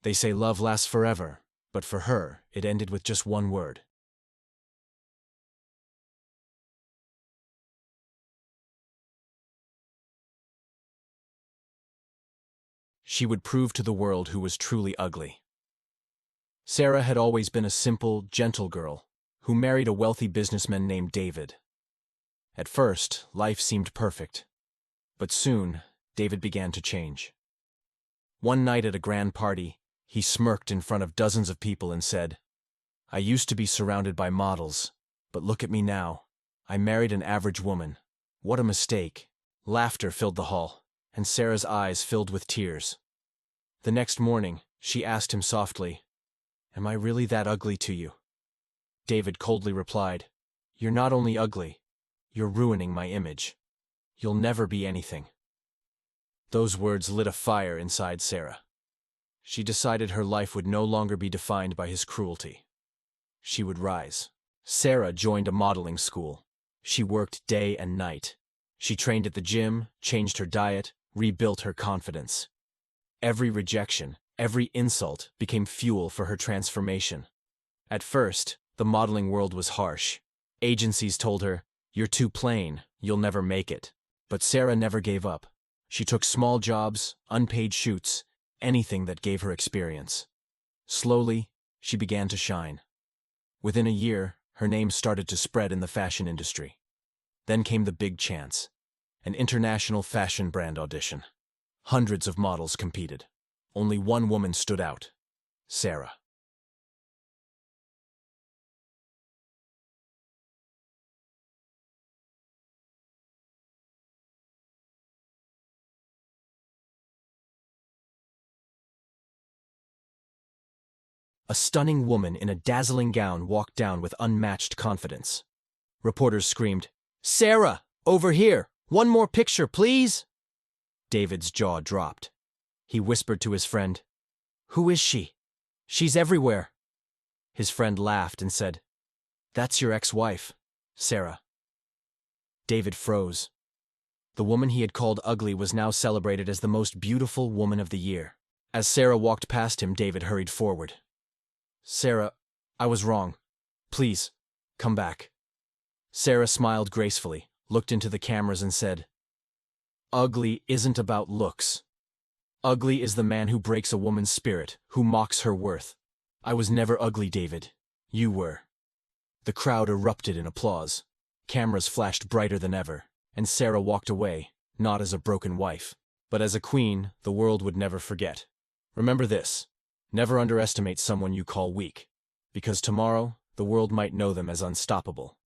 They say love lasts forever, but for her, it ended with just one word. She would prove to the world who was truly ugly. Sarah had always been a simple, gentle girl who married a wealthy businessman named David. At first, life seemed perfect, but soon, David began to change. One night at a grand party, he smirked in front of dozens of people and said, "I used to be surrounded by models, but look at me now. I married an average woman. What a mistake." Laughter filled the hall, and Sarah's eyes filled with tears. The next morning, she asked him softly, "Am I really that ugly to you?" David coldly replied, "You're not only ugly, you're ruining my image. You'll never be anything." Those words lit a fire inside Sarah. She decided her life would no longer be defined by his cruelty. She would rise. Sarah joined a modeling school. She worked day and night. She trained at the gym, changed her diet, rebuilt her confidence. Every rejection, every insult became fuel for her transformation. At first, the modeling world was harsh. Agencies told her, "You're too plain, you'll never make it." But Sarah never gave up. She took small jobs, unpaid shoots, anything that gave her experience. Slowly, she began to shine. Within a year, her name started to spread in the fashion industry. Then came the big chance, an international fashion brand audition. Hundreds of models competed. Only one woman stood out, Sarah. A stunning woman in a dazzling gown walked down with unmatched confidence. Reporters screamed, "Sarah, over here! One more picture, please!" David's jaw dropped. He whispered to his friend, "Who is she? She's everywhere." His friend laughed and said, "That's your ex-wife, Sarah." David froze. The woman he had called ugly was now celebrated as the most beautiful woman of the year. As Sarah walked past him, David hurried forward. "Sarah, I was wrong. Please, come back." Sarah smiled gracefully, looked into the cameras and said, "Ugly isn't about looks. Ugly is the man who breaks a woman's spirit, who mocks her worth. I was never ugly, David. You were." The crowd erupted in applause. Cameras flashed brighter than ever, and Sarah walked away, not as a broken wife, but as a queen the world would never forget. Remember this: never underestimate someone you call weak, because tomorrow the world might know them as unstoppable.